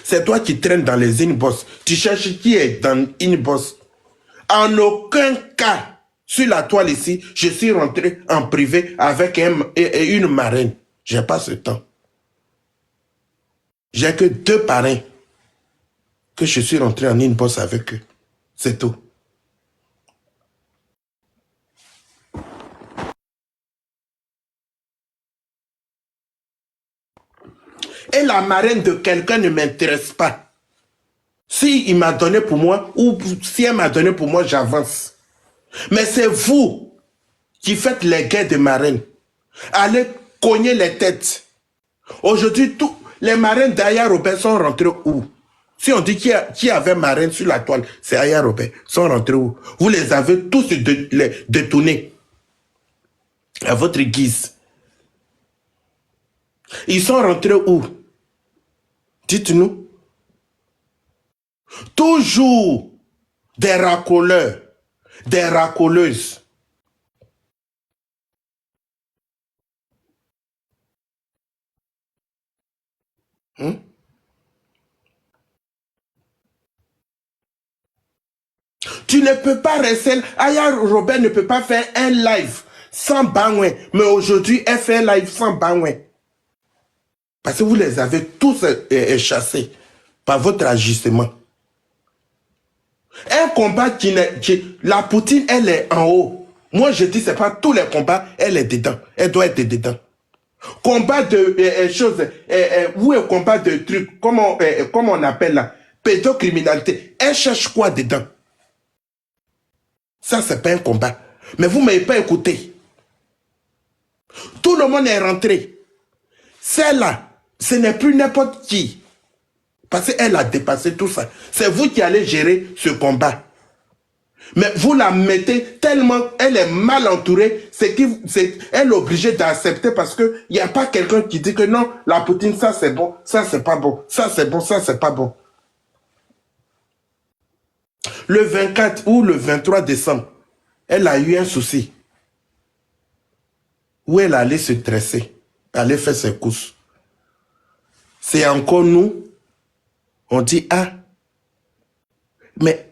C'est toi qui traînes dans les inbox. Tu cherches qui est dans inbox. En aucun cas, sur la toile ici, je suis rentré en privé avec une marraine. Je n'ai pas ce temps. J'ai que 2 parrains que je suis rentré en inbox avec eux. C'est tout. Et la marraine de quelqu'un ne m'intéresse pas. Si il m'a donné pour moi, ou si elle m'a donné pour moi, j'avance. Mais c'est vous qui faites les guerres de marraine. Allez cogner les têtes. Aujourd'hui, tous les marraines d'Aya Robert sont rentrés où? Si on dit qui avait marraine sur la toile, c'est Aya Robert. Sont rentrés où? Vous les avez tous détournés. À votre guise. Ils sont rentrés où? Dites-nous. Toujours des racoleurs, des racoleuses. Tu ne peux pas rester. Aya Robert ne peut pas faire un live sans Bangwen. Mais aujourd'hui, elle fait un live sans Bangwen. Parce que vous les avez tous chassés par votre agissement. Un combat la Poutine, elle est en haut. Moi, je dis, c'est pas tous les combats, elle est dedans. Elle doit être dedans. Combat de choses, où est combat de trucs, comment on appelle là, pédocriminalité. Elle cherche quoi dedans? Ça, c'est pas un combat. Mais vous ne m'avez pas écouté. Tout le monde est rentré. Celle-là, ce n'est plus n'importe qui. Parce qu'elle a dépassé tout ça. C'est vous qui allez gérer ce combat. Mais vous la mettez tellement, elle est mal entourée, elle est obligée d'accepter parce qu'il n'y a pas quelqu'un qui dit que non, la poutine, ça c'est bon, ça c'est pas bon, ça c'est bon, ça c'est pas bon. Le 24 ou le 23 décembre, elle a eu un souci où elle allait se dresser, aller faire ses courses. C'est encore nous, on dit, ah, mais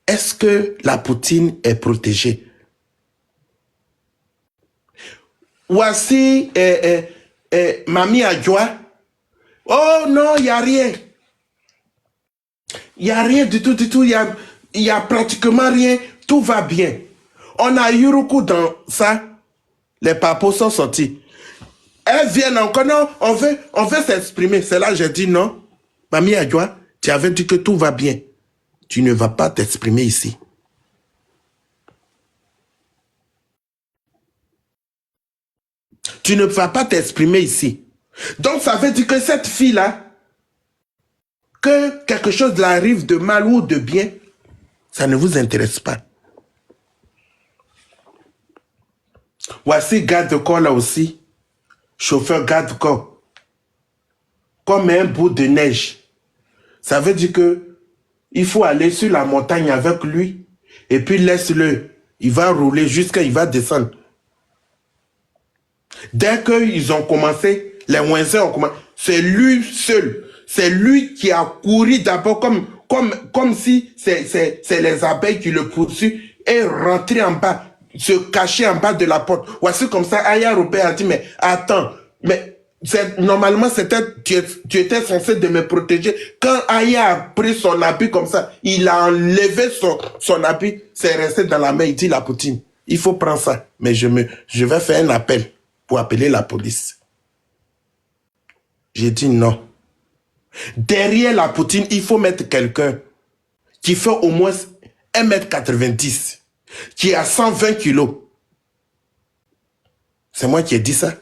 est-ce que la poutine est protégée? Voici Mamie Adjoa. Oh non, il n'y a rien. Il n'y a rien du tout, il y a pratiquement rien. Tout va bien. On a eu recours dans ça. Les papos sont sortis. Elles viennent encore, non, on veut s'exprimer. C'est là que j'ai dit non. Mamie Adjoa, tu avais dit que tout va bien. Tu ne vas pas t'exprimer ici. Tu ne vas pas t'exprimer ici. Donc, ça veut dire que cette fille-là, que quelque chose l'arrive de mal ou de bien, ça ne vous intéresse pas. Voici garde-corps là aussi. Chauffeur garde-corps. Comme un bout de neige. Ça veut dire que il faut aller sur la montagne avec lui et puis laisse-le. Il va rouler jusqu'à il va descendre. Dès qu'ils ont commencé, les Ouinzins ont commencé, c'est lui seul. C'est lui qui a couru d'abord comme si c'est les abeilles qui le poursuivent et rentrer en bas, se cacher en bas de la porte. Voici comme ça, Aya Robert a dit, mais attends, mais normalement, tu étais censé de me protéger. Quand Aya a pris son habit comme ça, il a enlevé son habit, c'est resté dans la main, il dit la poutine. Il faut prendre ça. Mais je vais faire un appel pour appeler la police. J'ai dit non. Derrière la poutine, il faut mettre quelqu'un qui fait au moins 1m90, qui a 120 kilos. C'est moi qui ai dit ça.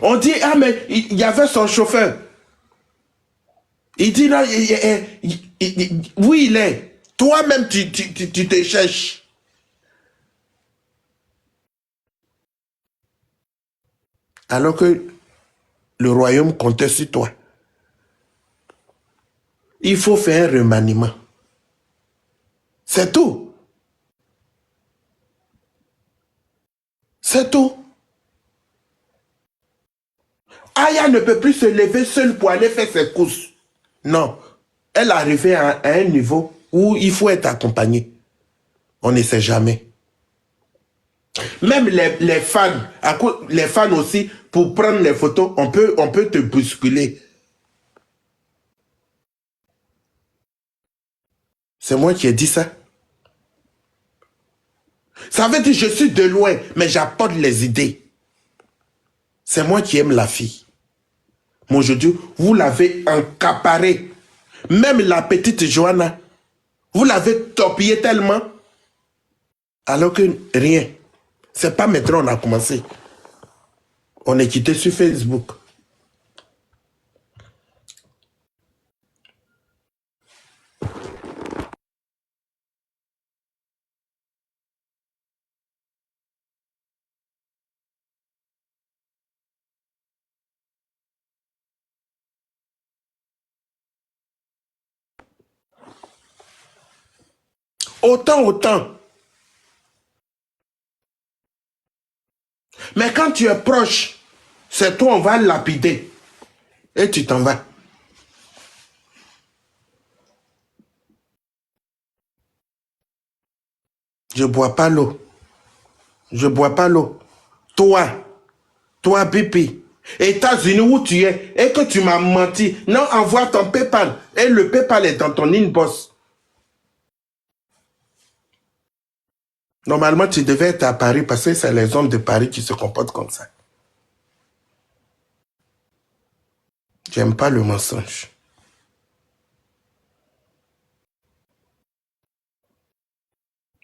On dit, ah mais il y avait son chauffeur. Il dit, non, oui il est. Toi-même, tu te cherches. Alors que le royaume comptait sur toi. Il faut faire un remaniement. C'est tout. C'est tout. Aya ne peut plus se lever seule pour aller faire ses courses. Non. Elle est arrivée à un niveau où il faut être accompagné. On ne sait jamais. Même les fans aussi, pour prendre les photos, on peut te bousculer. C'est moi qui ai dit ça. Ça veut dire que je suis de loin, mais j'apporte les idées. C'est moi qui aime la fille. Moi, je dis, vous l'avez encaparée. Même la petite Johanna, vous l'avez torpillée tellement, alors que rien. C'est pas maintenant on a commencé. On est quitté sur Facebook. Autant. Mais quand tu es proche, c'est toi, on va lapider. Et tu t'en vas. Je bois pas l'eau. Je bois pas l'eau. Toi, Bipi, États-Unis où tu es, et que tu m'as menti. Non, envoie ton PayPal. Et le PayPal est dans ton inbox. Normalement, tu devais être à Paris parce que c'est les hommes de Paris qui se comportent comme ça. J'aime pas le mensonge.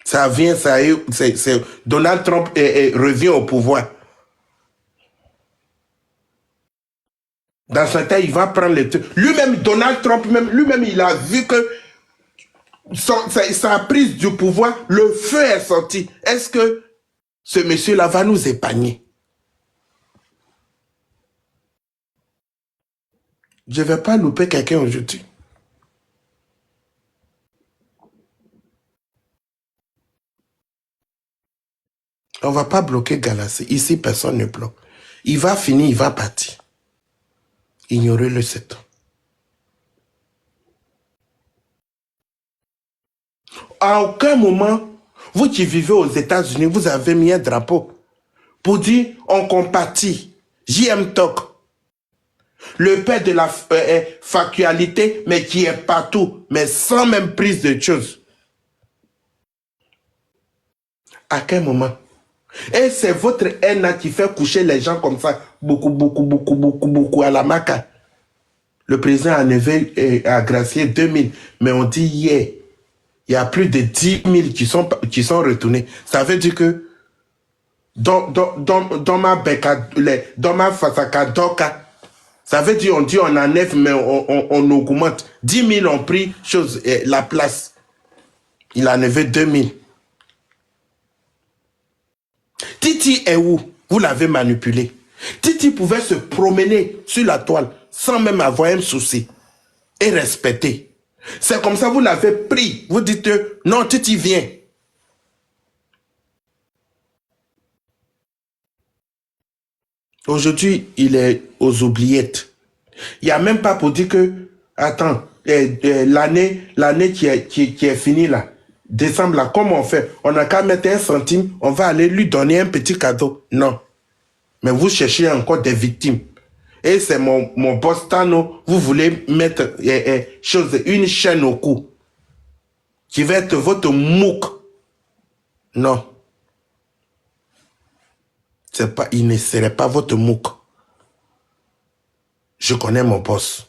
Ça vient, Donald Trump revient au pouvoir. Dans ce temps, il va prendre les trucs. Lui-même, Donald Trump, lui-même, il a vu que sa prise du pouvoir, le feu est sorti. Est-ce que ce monsieur-là va nous épargner? Je ne vais pas louper quelqu'un aujourd'hui. On ne va pas bloquer Galassi. Ici, personne ne bloque. Il va finir, il va partir. Ignorez-le, c'est tout. À aucun moment, vous qui vivez aux États-Unis, vous avez mis un drapeau pour dire on compatit. JM Talk. Le père de la factualité, mais qui est partout, mais sans même prise de choses. À quel moment? Et c'est votre haine qui fait coucher les gens comme ça, beaucoup à la maca. Le président a enlevé a gracié 2000, mais on dit hier, il y a plus de 10 000 qui sont retournés. Ça veut dire que dans ma fasaka doka, ça veut dire on dit on enlève, mais on augmente. 10 000 ont pris la place. Il a enlevé 2000. Titi est où? Vous l'avez manipulé. Titi pouvait se promener sur la toile sans même avoir un souci et respecter. C'est comme ça vous l'avez pris. Vous dites non, Titi vient. Aujourd'hui, il est aux oubliettes. Il n'y a même pas pour dire que, attends, l'année qui est finie là, décembre là, comment on fait? On n'a qu'à mettre 1 centime, on va aller lui donner un petit cadeau. Non. Mais vous cherchez encore des victimes. Et c'est mon Bostano, vous voulez mettre une chaîne au cou qui va être votre mouk. Non. Il ne serait pas votre mouk. Je connais mon boss.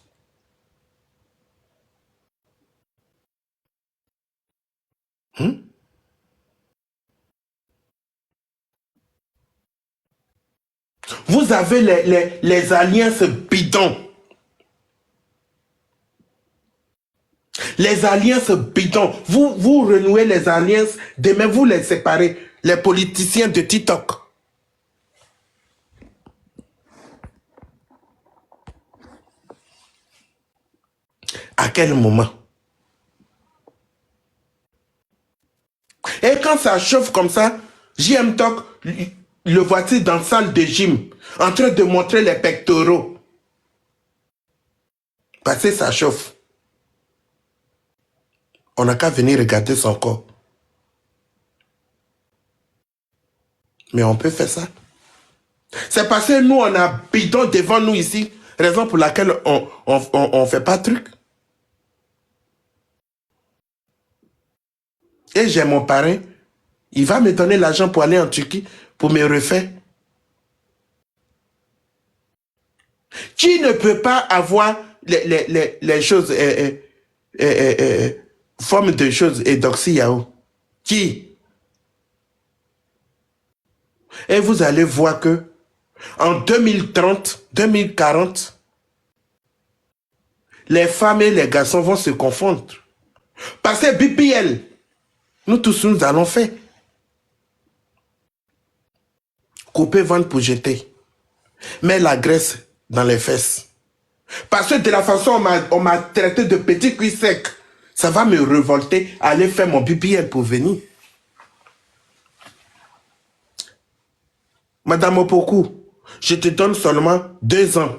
Vous avez les alliances bidons. Les alliances bidons. Vous renouez les alliances, demain vous les séparez. Les politiciens de TikTok. À quel moment? Et quand ça chauffe comme ça, JM Talk, le voici dans la salle de gym, en train de montrer les pectoraux. Parce que ça chauffe. On n'a qu'à venir regarder son corps. Mais on peut faire ça. C'est parce que nous, on a bidon devant nous ici, raison pour laquelle on fait pas de truc. Et j'ai mon parrain, il va me donner l'argent pour aller en Turquie, pour me refaire. Qui ne peut pas avoir les choses, forme de choses, et d'oxyao? Qui? Et vous allez voir que en 2030, 2040, les femmes et les garçons vont se confondre. Parce que BPL, nous tous, nous allons faire. Couper, vendre pour jeter. Mais la graisse dans les fesses. Parce que de la façon on m'a traité de petit cuit sec, ça va me révolter, aller faire mon BPL pour venir. Madame Opoku, je te donne seulement 2 ans.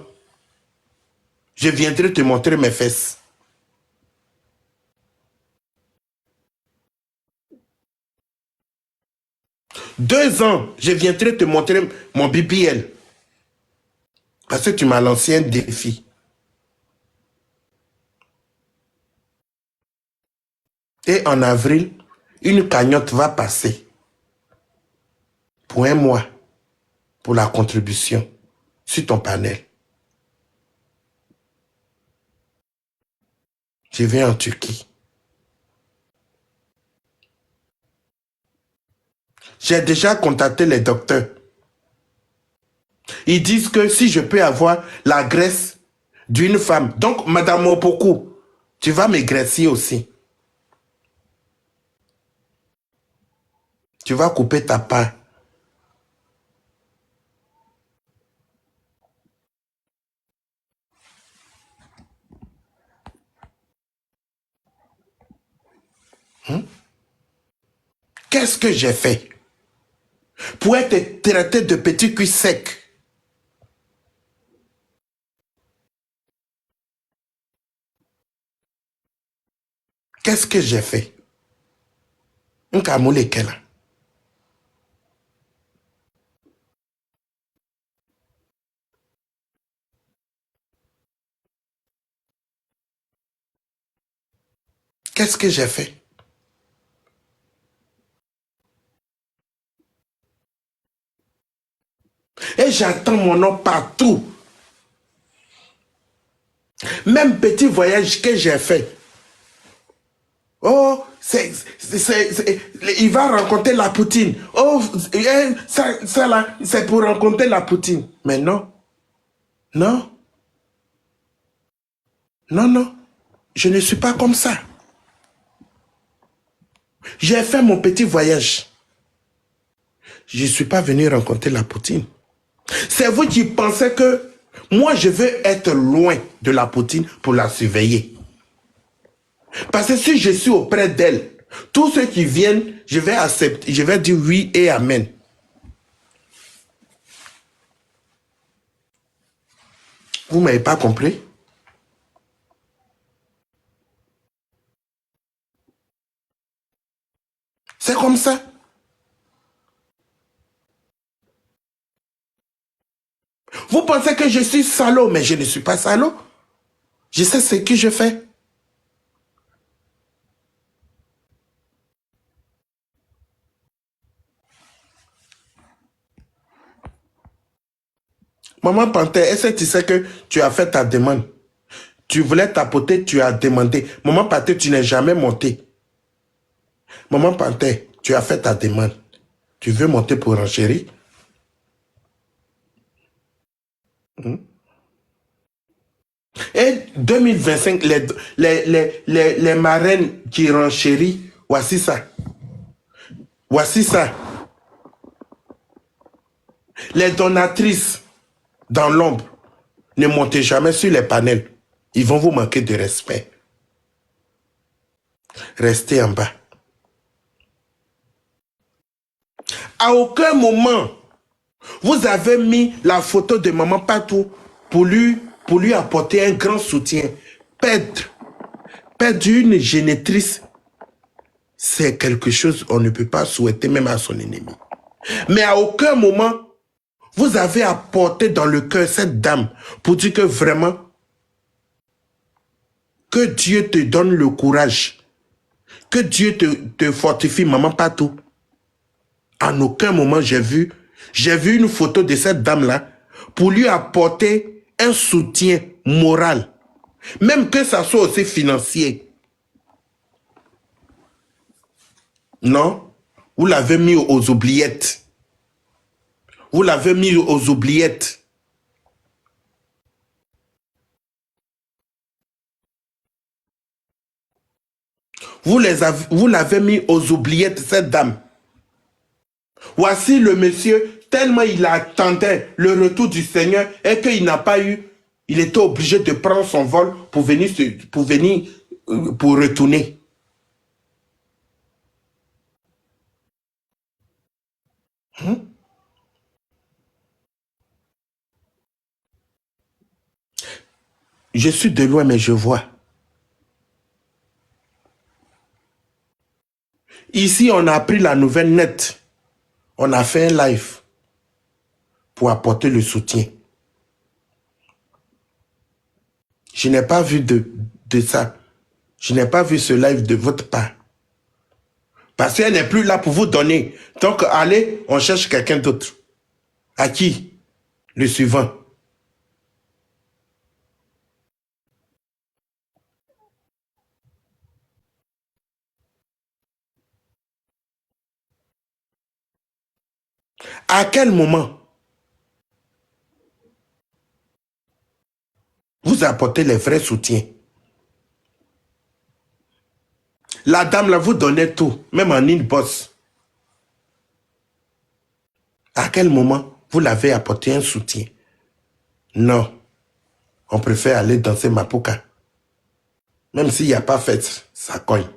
Je viendrai te montrer mes fesses. Deux ans, je viendrai te montrer mon BBL. Parce que tu m'as lancé un défi. Et en avril, une cagnotte va passer. pour un mois pour la contribution sur ton panel. Je vais en Turquie. J'ai déjà contacté les docteurs. Ils disent que si je peux avoir la graisse d'une femme, donc Madame Opoku, tu vas me graisser aussi. Tu vas couper ta part. Qu'est-ce que j'ai fait pour être traité de petit cul sec? Qu'est-ce que j'ai fait? Un camoulé qu'elle a. Qu'est-ce que j'ai fait? Et j'attends mon nom partout. Même petit voyage que j'ai fait. Oh, il va rencontrer la Poutine. Oh, ça là, c'est pour rencontrer la Poutine. Mais non. Non. Non, non. Je ne suis pas comme ça. J'ai fait mon petit voyage. Je ne suis pas venu rencontrer la Poutine. C'est vous qui pensez que moi, je veux être loin de la Poutine pour la surveiller. Parce que si je suis auprès d'elle, tous ceux qui viennent, je vais accepter, je vais dire oui et amen. Vous ne m'avez pas compris? C'est comme ça. Vous pensez que je suis salaud, mais je ne suis pas salaud. Je sais ce que je fais. Maman Panthère, est-ce que tu sais que tu as fait ta demande? Tu voulais tapoter, tu as demandé. Maman Panthère, tu n'es jamais monté. Maman Panthère, tu as fait ta demande. Tu veux monter pour renchérir? Et 2025, les marraines qui renchérissent, voici ça. Voici ça. Les donatrices dans l'ombre, ne montez jamais sur les panels. Ils vont vous manquer de respect. Restez en bas. À aucun moment, vous avez mis la photo de maman partout pour lui apporter un grand soutien. Perdre une génitrice, c'est quelque chose qu'on ne peut pas souhaiter même à son ennemi. Mais à aucun moment, vous avez apporté dans le cœur cette dame pour dire que vraiment, que Dieu te donne le courage, que Dieu te fortifie, maman partout. En aucun moment, j'ai vu une photo de cette dame-là pour lui apporter un soutien moral, même que ça soit aussi financier. Non, vous l'avez mis aux oubliettes. Vous l'avez mis aux oubliettes. Vous l'avez mis aux oubliettes, cette dame. Voici le monsieur, tellement il attendait le retour du Seigneur et qu'il n'a pas eu, il était obligé de prendre son vol pour retourner. Je suis de loin, mais je vois. Ici, on a pris la nouvelle nette. On a fait un live pour apporter le soutien. Je n'ai pas vu de ça. Je n'ai pas vu ce live de votre part. Parce qu'elle n'est plus là pour vous donner. Donc, allez, on cherche quelqu'un d'autre. À qui? Le suivant. À quel moment vous apportez les vrais soutiens? La dame là vous donnait tout, même en inbox. À quel moment vous l'avez apporté un soutien? Non. On préfère aller danser Mapuka. Même s'il n'y a pas fête, ça cogne.